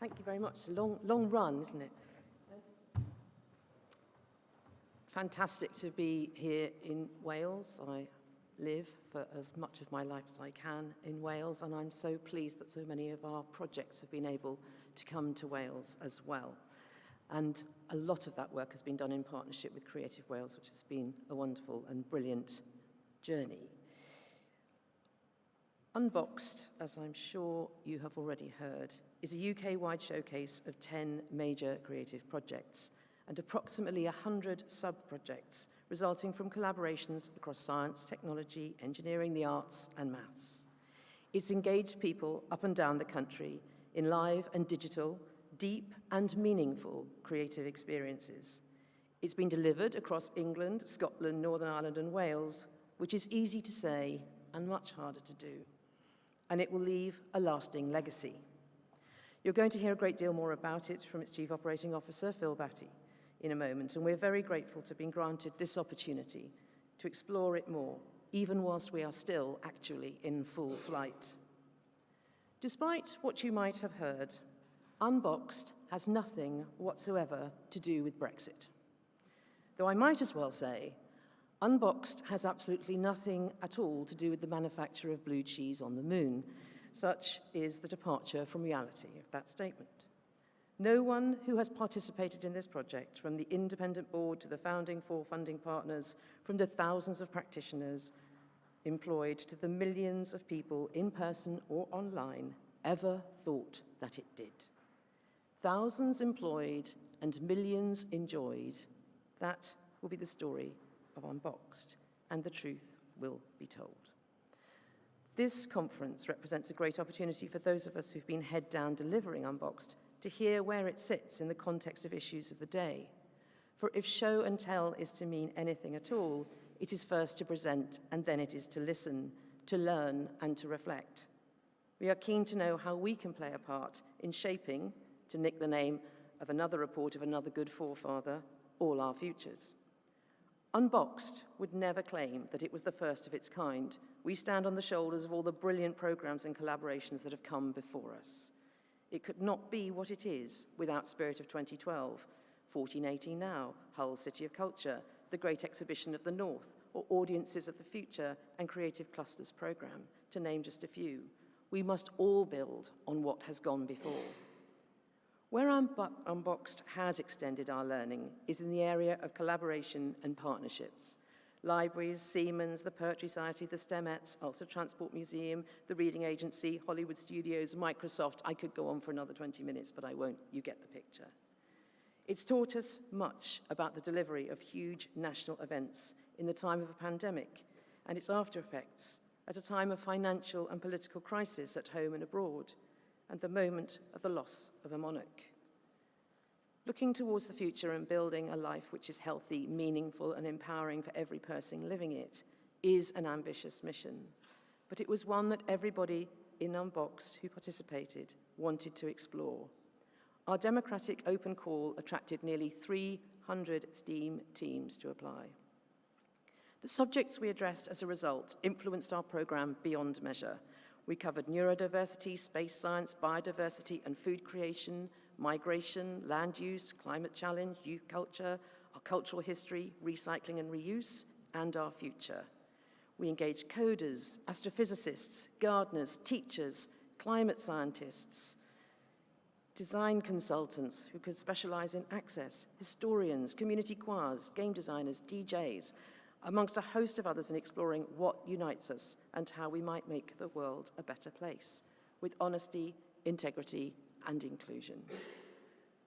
Thank you very much. It's a long run, isn't it? Fantastic to be here in Wales. I live for as much of my life as I can in Wales, and I'm so pleased that so many of our projects have been able to come to Wales as well. And a lot of that work has been done in partnership with Creative Wales, which has been a wonderful and brilliant journey. UNBOXED, as I'm sure you have already heard, is a UK-wide showcase of 10 major creative projects and approximately 100 sub-projects resulting from collaborations across science, technology, engineering, the arts, and maths. It's engaged people up and down the country in live and digital, deep and meaningful creative experiences. It's been delivered across England, Scotland, Northern Ireland, and Wales, which is easy to say and much harder to do. And it will leave a lasting legacy. You're going to hear a great deal more about it from its Chief Operating Officer, Phil Batty, in a moment, and we're very grateful to have been granted this opportunity to explore it more, even whilst we are still actually in full flight. Despite what you might have heard, UNBOXED has nothing whatsoever to do with Brexit. Though I might as well say, UNBOXED has absolutely nothing at all to do with the manufacture of blue cheese on the moon. Such is the departure from reality of that statement. No one who has participated in this project, from the independent board to the founding 4 funding partners, from the thousands of practitioners employed to the millions of people in person or online, ever thought that it did. Thousands employed and millions enjoyed. That will be the story of UNBOXED, and the truth will be told. This conference represents a great opportunity for those of us who've been head down delivering UNBOXED to hear where it sits in the context of issues of the day. For if show and tell is to mean anything at all, it is first to present and then it is to listen, to learn and to reflect. We are keen to know how we can play a part in shaping, to nick the name of another report of another good forefather, all our futures. UNBOXED would never claim that it was the first of its kind. We stand on the shoulders of all the brilliant programs and collaborations that have come before us. It could not be what it is without Spirit of 2012, 1480 Now, Hull City of Culture, the Great Exhibition of the North, or Audiences of the Future and Creative Clusters Programme, to name just a few. We must all build on what has gone before. Where UNBOXED has extended our learning is in the area of collaboration and partnerships. Libraries, Siemens, the Poetry Society, the STEMettes, Ulster Transport Museum, the Reading Agency, Hollywood Studios, Microsoft. I could go on for another 20 minutes, but I won't. You get the picture. It's taught us much about the delivery of huge national events in the time of a pandemic and its after effects at a time of financial and political crisis at home and abroad, and the moment of the loss of a monarch. Looking towards the future and building a life which is healthy, meaningful, and empowering for every person living it is an ambitious mission, but it was one that everybody in UNBOXED who participated wanted to explore. Our democratic open call attracted nearly 300 STEAM teams to apply. The subjects we addressed as a result influenced our programme beyond measure. We covered neurodiversity, space science, biodiversity and food creation, migration, land use, climate challenge, youth culture, our cultural history, recycling and reuse, and our future. We engaged coders, astrophysicists, gardeners, teachers, climate scientists, design consultants who could specialize in access, historians, community choirs, game designers, DJs, amongst a host of others in exploring what unites us and how we might make the world a better place, with honesty, integrity, and inclusion.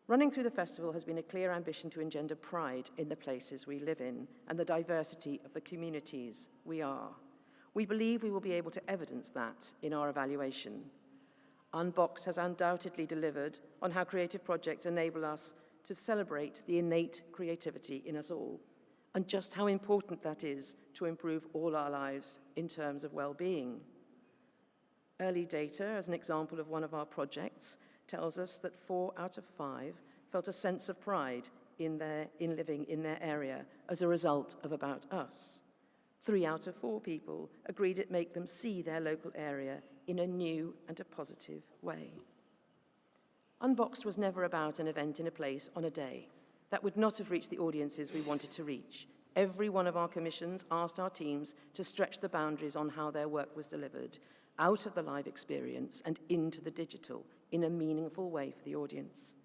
Running through the festival has been a clear ambition to engender pride in the places we live in and the diversity of the communities we are. We believe we will be able to evidence that in our evaluation. UNBOXED has undoubtedly delivered on how creative projects enable us to celebrate the innate creativity in us all, and just how important that is to improve all our lives in terms of well-being. Early data, as an example of one of our projects, tells us that 4 out of 5 felt a sense of pride in living in their area as a result of About Us. 3 out of 4 people agreed it made them see their local area in a new and a positive way. Unboxed was never about an event in a place on a day. That would not have reached the audiences we wanted to reach. Every one of our commissions asked our teams to stretch the boundaries on how their work was delivered, out of the live experience and into the digital, in a meaningful way for the audience.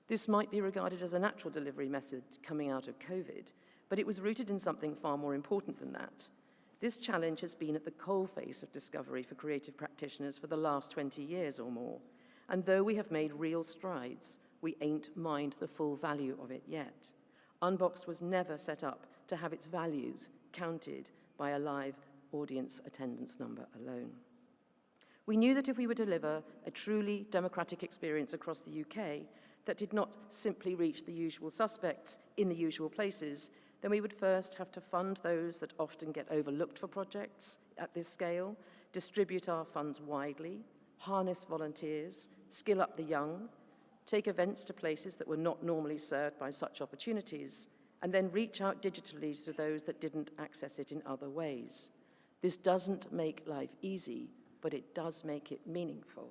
This might be regarded as a natural delivery method coming out of COVID, but it was rooted in something far more important than that. This challenge has been at the coalface of discovery for creative practitioners for the last 20 years or more. And though we have made real strides, we ain't mined the full value of it yet. Unboxed was never set up to have its values counted by a live audience attendance number alone. We knew that if we would deliver a truly democratic experience across the UK that did not simply reach the usual suspects in the usual places, then we would first have to fund those that often get overlooked for projects at this scale, distribute our funds widely, harness volunteers, skill up the young, take events to places that were not normally served by such opportunities, and then reach out digitally to those that didn't access it in other ways. This doesn't make life easy, but it does make it meaningful.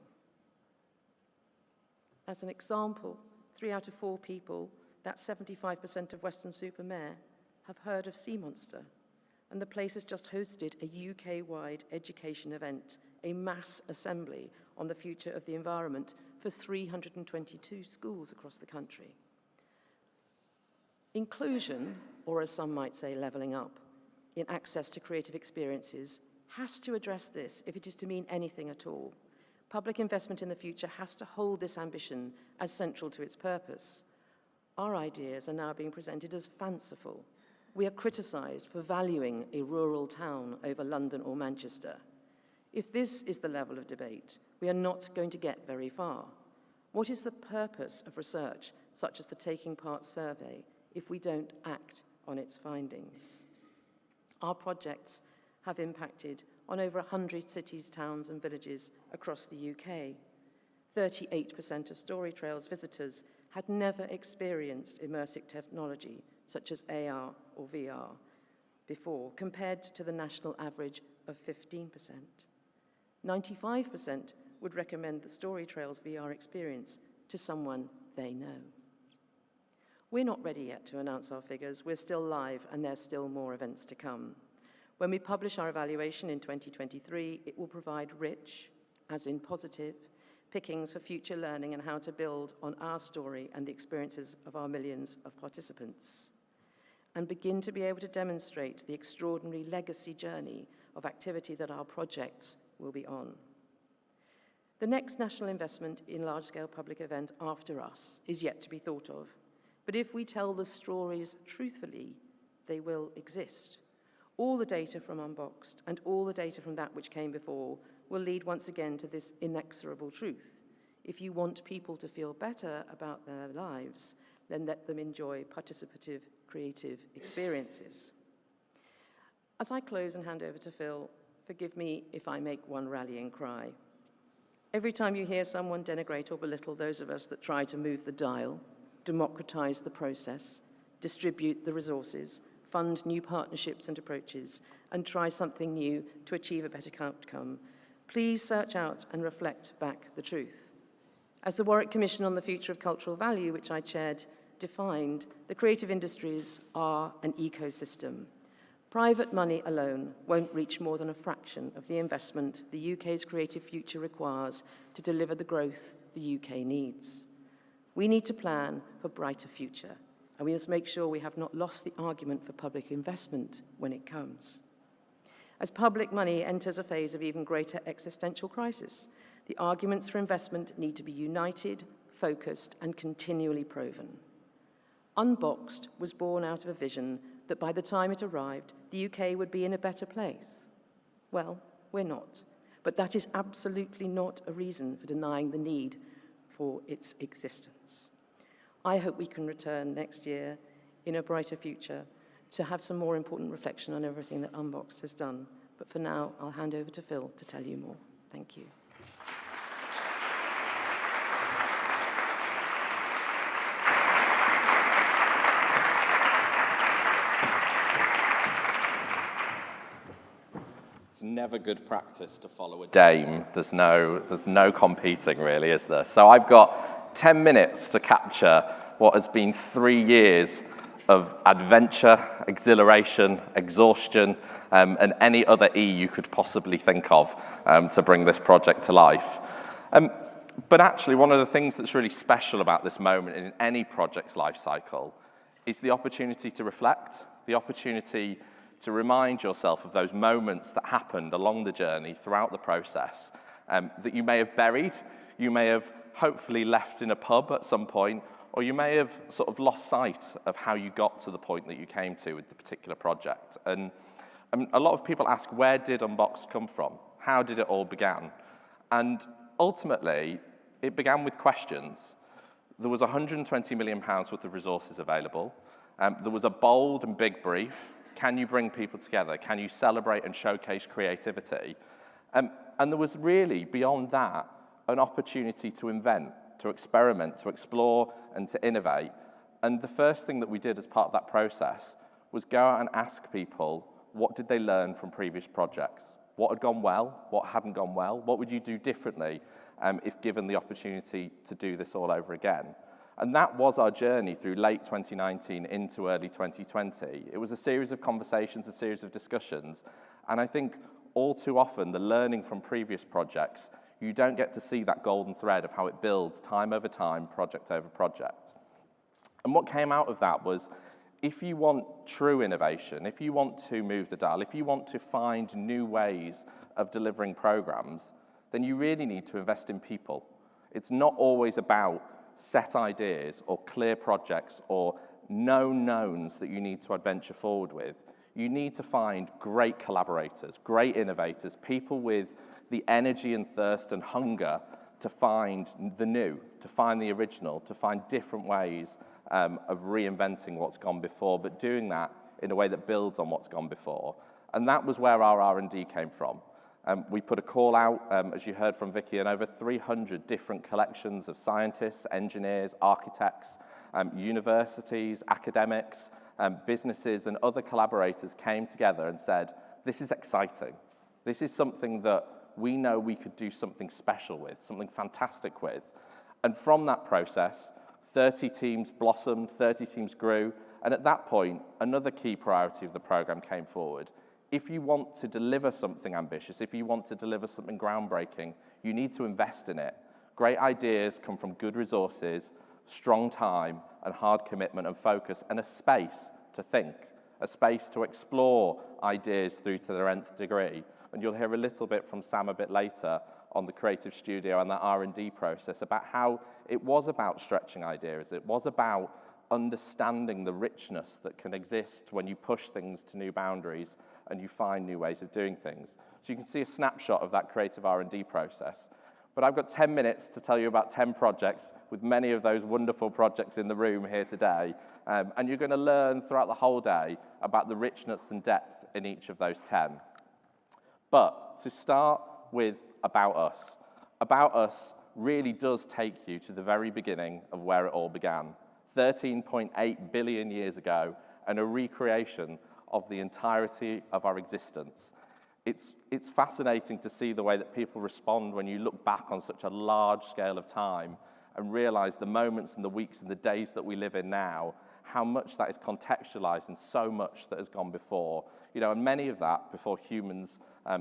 As an example, 3 out of 4 people, that's 75% of Weston-super-Mare, have heard of Sea Monster, and the place has just hosted a UK-wide education event, a mass assembly on the future of the environment for 322 schools across the country. Inclusion, or as some might say, levelling up, in access to creative experiences has to address this if it is to mean anything at all. Public investment in the future has to hold this ambition as central to its purpose. Our ideas are now being presented as fanciful. We are criticised for valuing a rural town over London or Manchester. If this is the level of debate, we are not going to get very far. What is the purpose of research, such as the Taking Part survey, if we don't act on its findings? Our projects have impacted on over 100 cities, towns and villages across the UK. 38% of Story Trails visitors had never experienced immersive technology, such as AR or VR, before, compared to the national average of 15%. 95% would recommend the Story Trails VR experience to someone they know. We're not ready yet to announce our figures. We're still live, and there's still more events to come. When we publish our evaluation in 2023, it will provide rich, as in positive, pickings for future learning and how to build on our story and the experiences of our millions of participants, and begin to be able to demonstrate the extraordinary legacy journey of activity that our projects will be on. The next national investment in large-scale public event after us is yet to be thought of, but if we tell the stories truthfully, they will exist. All the data from Unboxed and all the data from that which came before will lead once again to this inexorable truth. If you want people to feel better about their lives, then let them enjoy participative, creative experiences. As I close and hand over to Phil, forgive me if I make one rallying cry. Every time you hear someone denigrate or belittle those of us that try to move the dial, democratize the process, distribute the resources, fund new partnerships and approaches, and try something new to achieve a better outcome, please search out and reflect back the truth. As the Warwick Commission on the Future of Cultural Value, which I chaired, defined, the creative industries are an ecosystem. Private money alone won't reach more than a fraction of the investment the UK's creative future requires to deliver the growth the UK needs. We need to plan for a brighter future, and we must make sure we have not lost the argument for public investment when it comes. As public money enters a phase of even greater existential crisis, the arguments for investment need to be united, focused, and continually proven. Unboxed was born out of a vision that by the time it arrived, the UK would be in a better place. Well, we're not, but that is absolutely not a reason for denying the need for its existence. I hope we can return next year in a brighter future to have some more important reflection on everything that Unboxed has done. But for now, I'll hand over to Phil to tell you more. Thank you. Never good practice to follow a dame. There's no competing really, is there? So I've got 10 minutes to capture what has been 3 years of adventure, exhilaration, exhaustion, and any other E you could possibly think of to bring this project to life. But actually, one of the things that's really special about this moment in any project's life cycle is the opportunity to reflect, the opportunity to remind yourself of those moments that happened along the journey throughout the process that you may have buried, you may have hopefully left in a pub at some point, or you may have sort of lost sight of how you got to the point that you came to with the particular project. And a lot of people ask, where did Unboxed come from? How did it all begin? And ultimately, it began with questions. There was £120 million worth of resources available. There was a bold and big brief. Can you bring people together? Can you celebrate and showcase creativity? And there was really, beyond that, an opportunity to invent, to experiment, to explore, and to innovate. And the first thing that we did as part of that process was go out and ask people, what did they learn from previous projects? What had gone well? What hadn't gone well? What would you do differently if given the opportunity to do this all over again? And that was our journey through late 2019 into early 2020. It was a series of conversations, a series of discussions. And I think all too often, the learning from previous projects, you don't get to see that golden thread of how it builds time over time, project over project. And what came out of that was, if you want true innovation, if you want to move the dial, if you want to find new ways of delivering programs, then you really need to invest in people. It's not always about set ideas or clear projects or known knowns that you need to adventure forward with. You need to find great collaborators, great innovators, people with the energy and thirst and hunger to find the new, to find the original, to find different ways of reinventing what's gone before, but doing that in a way that builds on what's gone before. And that was where our R&D came from. We put a call out, as you heard from Vicky, and over 300 different collections of scientists, engineers, architects, universities, academics, businesses, and other collaborators came together and said, this is exciting. This is something that we know we could do something special with, something fantastic with. And from that process, 30 teams blossomed, 30 teams grew, and at that point, another key priority of the program came forward. If you want to deliver something ambitious, if you want to deliver something groundbreaking, you need to invest in it. Great ideas come from good resources, strong time, and hard commitment and focus, and a space to think, a space to explore ideas through to their nth degree. And you'll hear a little bit from Sam a bit later on the creative studio and that R&D process about how it was about stretching ideas. It was about understanding the richness that can exist when you push things to new boundaries and you find new ways of doing things. So you can see a snapshot of that creative R&D process. But I've got 10 minutes to tell you about 10 projects, with many of those wonderful projects in the room here today. And you're going to learn throughout the whole day about the richness and depth in each of those 10. But to start with About Us. About Us really does take you to the very beginning of where it all began. 13.8 billion years ago, and a recreation of the entirety of our existence. It's fascinating to see the way that people respond when you look back on such a large scale of time and realize the moments and the weeks and the days that we live in now, how much that is contextualized in so much that has gone before. You know, and many of that before humans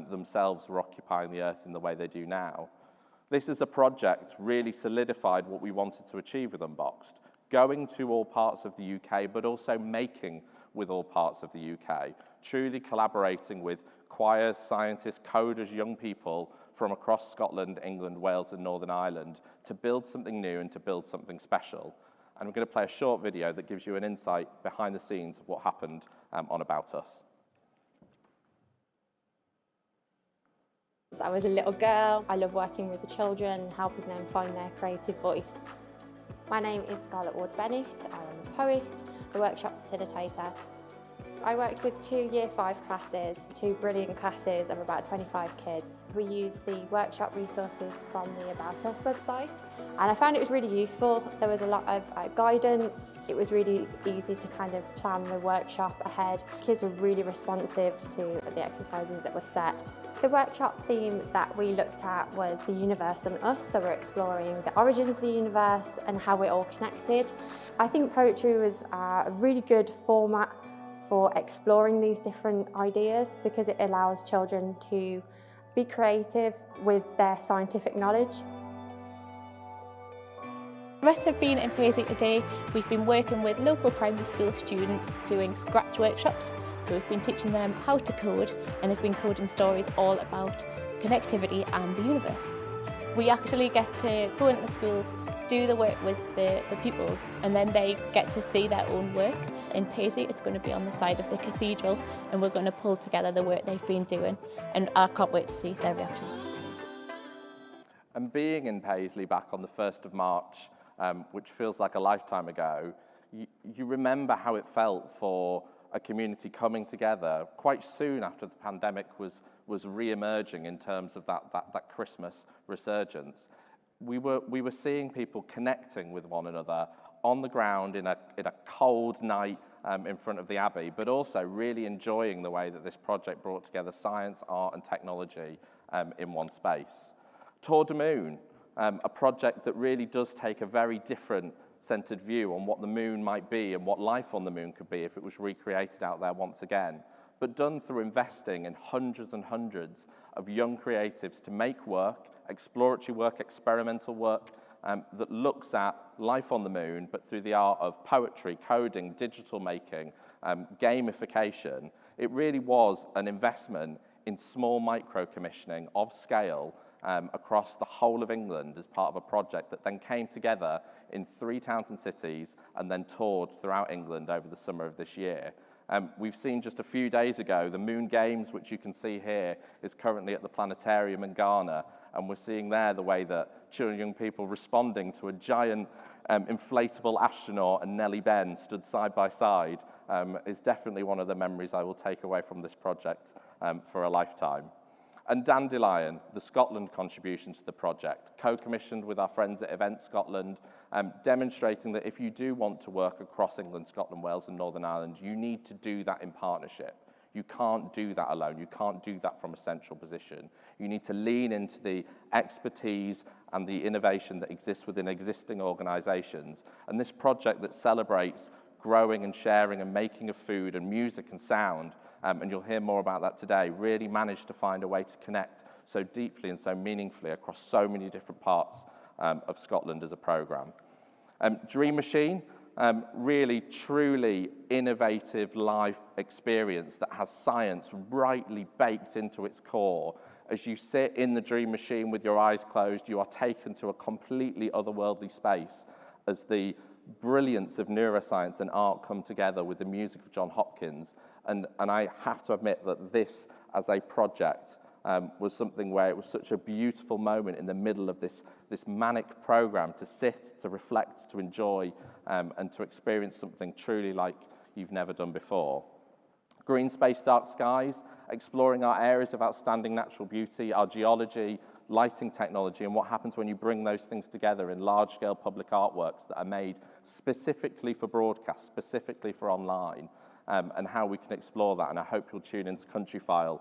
themselves were occupying the earth in the way they do now. This is a project really solidified what we wanted to achieve with Unboxed, going to all parts of the UK, but also making with all parts of the UK, truly collaborating with choirs, scientists, coders, young people from across Scotland, England, Wales, and Northern Ireland to build something new and to build something special. And I'm going to play a short video that gives you an insight behind the scenes of what happened on About Us. I was a little girl. I love working with the children and helping them find their creative voice. My name is Scarlett Ward-Bennett. I am a poet, a workshop facilitator. I worked with 2 Year 5 classes, 2 brilliant classes of about 25 kids. We used the workshop resources from the About Us website, and I found it was really useful. There was a lot of guidance. It was really easy to kind of plan the workshop ahead. Kids were really responsive to the exercises that were set. The workshop theme that we looked at was the universe and us, so we're exploring the origins of the universe and how we're all connected. I think poetry was a really good format for exploring these different ideas because it allows children to be creative with their scientific knowledge. What I've been in Paisley today, we've been working with local primary school students doing scratch workshops. So we've been teaching them how to code, and they've been coding stories all about connectivity and the universe. We actually get to go into the schools, do the work with the pupils, and then they get to see their own work. In Paisley, it's going to be on the side of the cathedral, and we're going to pull together the work they've been doing, and I can't wait to see their reaction. And being in Paisley back on the 1st of March, which feels like a lifetime ago, you remember how it felt for a community coming together quite soon after the pandemic was re-emerging in terms of that Christmas resurgence. We were seeing people connecting with one another on the ground in a cold night in front of the Abbey, but also really enjoying the way that this project brought together science, art and technology in one space. Tour de Moon, a project that really does take a very different centered view on what the moon might be and what life on the moon could be if it was recreated out there once again, but done through investing in hundreds and hundreds of young creatives to make work, exploratory work, experimental work that looks at life on the moon, but through the art of poetry, coding, digital making, gamification. It really was an investment in small micro-commissioning of scale across the whole of England as part of a project that then came together in 3 towns and cities and then toured throughout England over the summer of this year. We've seen just a few days ago the Moon Games, which you can see here, is currently at the planetarium in Ghana, and we're seeing there the way that children and young people responding to a giant inflatable astronaut and Nellie Ben stood side by side is definitely one of the memories I will take away from this project for a lifetime. And Dandelion, the Scotland contribution to the project, co-commissioned with our friends at Event Scotland, demonstrating that if you do want to work across England, Scotland, Wales and Northern Ireland, you need to do that in partnership. You can't do that alone. You can't do that from a central position. You need to lean into the expertise and the innovation that exists within existing organisations. And this project that celebrates growing and sharing and making of food and music and sound, and you'll hear more about that today, really managed to find a way to connect so deeply and so meaningfully across so many different parts of Scotland as a programme. Dream Machine, really truly innovative live experience that has science rightly baked into its core. As you sit in the Dream Machine with your eyes closed, you are taken to a completely otherworldly space as the brilliance of neuroscience and art come together with the music of John Hopkins. And I have to admit that this, as a project, was something where it was such a beautiful moment in the middle of this manic program to sit, to reflect, to enjoy, and to experience something truly like you've never done before. Green Space, Dark Skies, exploring our areas of outstanding natural beauty, our geology, lighting technology, and what happens when you bring those things together in large-scale public artworks that are made specifically for broadcast, specifically for online, and how we can explore that. And I hope you'll tune into Countryfile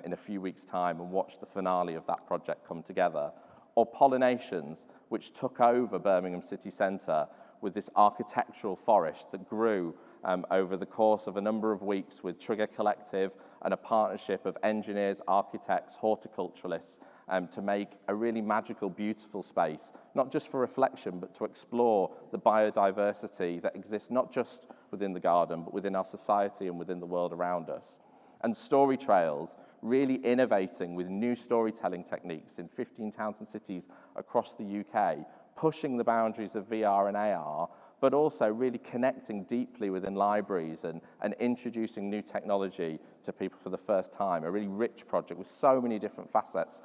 in a few weeks' time and watch the finale of that project come together. Or Pollinations, which took over Birmingham city centre with this architectural forest that grew over the course of a number of weeks with Trigger Collective and a partnership of engineers, architects, horticulturalists, to make a really magical, beautiful space, not just for reflection, but to explore the biodiversity that exists not just within the garden, but within our society and within the world around us. And Story Trails, really innovating with new storytelling techniques in 15 towns and cities across the UK, pushing the boundaries of VR and AR, but also really connecting deeply within libraries and introducing new technology to people for the first time. A really rich project with so many different facets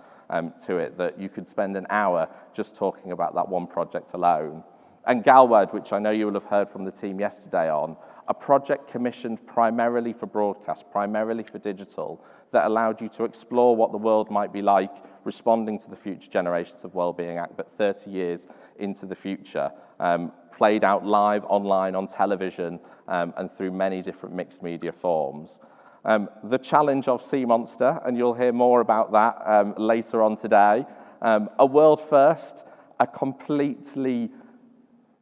to it that you could spend an hour just talking about that one project alone. And Galwad, which I know you will have heard from the team yesterday on, a project commissioned primarily for broadcast, primarily for digital, that allowed you to explore what the world might be like responding to the Future Generations of Wellbeing Act, but 30 years into the future, played out live, online, on television, and through many different mixed media forms. The challenge of Sea Monster, and you'll hear more about that later on today, a world first, a completely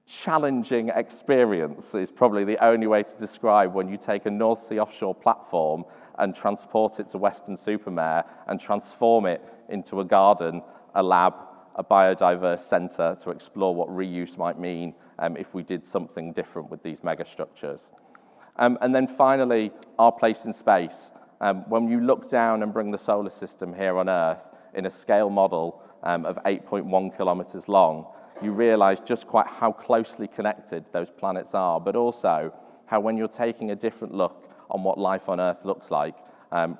challenging experience is probably the only way to describe when you take a North Sea offshore platform and transport it to Weston-super-Mare and transform it into a garden, a lab, a biodiverse centre to explore what reuse might mean if we did something different with these megastructures. And then finally, our place in space. When you look down and bring the solar system here on Earth in a scale model of 8.1 kilometres long, you realise just quite how closely connected those planets are, but also how when you're taking a different look on what life on Earth looks like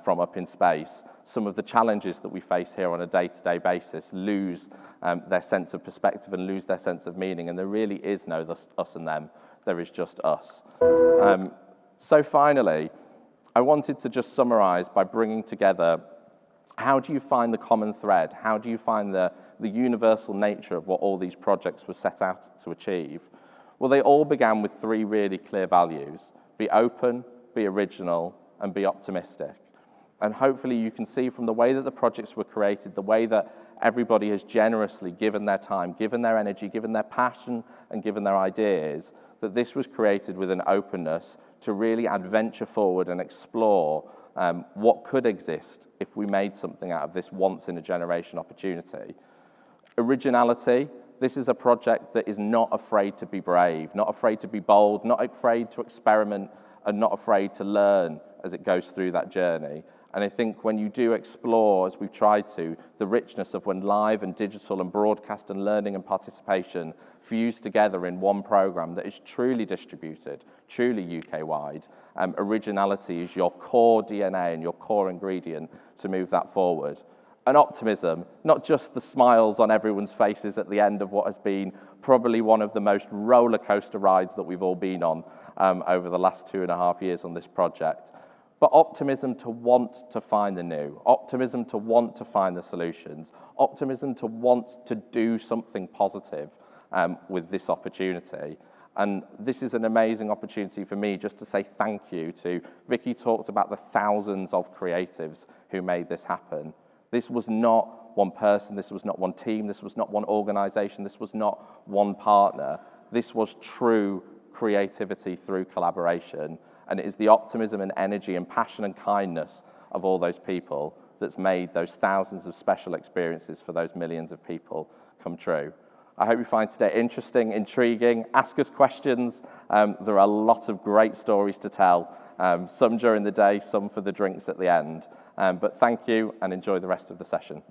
from up in space, some of the challenges that we face here on a day-to-day basis lose their sense of perspective and lose their sense of meaning, and there really is no us and them, there is just us. So finally, I wanted to just summarise by bringing together how do you find the common thread? How do you find the universal nature of what all these projects were set out to achieve? Well, they all began with three really clear values: be open, be original, and be optimistic. And hopefully you can see from the way that the projects were created, the way that everybody has generously given their time, given their energy, given their passion, and given their ideas, that this was created with an openness to really adventure forward and explore what could exist if we made something out of this once-in-a-generation opportunity. Originality, this is a project that is not afraid to be brave, not afraid to be bold, not afraid to experiment, and not afraid to learn as it goes through that journey. And I think when you do explore, as we've tried to, the richness of when live and digital and broadcast and learning and participation fuse together in one programme that is truly distributed, truly UK-wide, originality is your core DNA and your core ingredient to move that forward. And optimism, not just the smiles on everyone's faces at the end of what has been probably one of the most roller coaster rides that we've all been on over the last 2.5 years on this project, but optimism to want to find the new, optimism to want to find the solutions, optimism to want to do something positive with this opportunity. And this is an amazing opportunity for me just to say thank you to, Vicky talked about the thousands of creatives who made this happen. This was not one person, this was not one team, this was not one organisation, this was not one partner. This was true creativity through collaboration. And it is the optimism and energy and passion and kindness of all those people that's made those thousands of special experiences for those millions of people come true. I hope you find today interesting, intriguing. Ask us questions. There are a lot of great stories to tell, some during the day, some for the drinks at the end. But thank you and enjoy the rest of the session.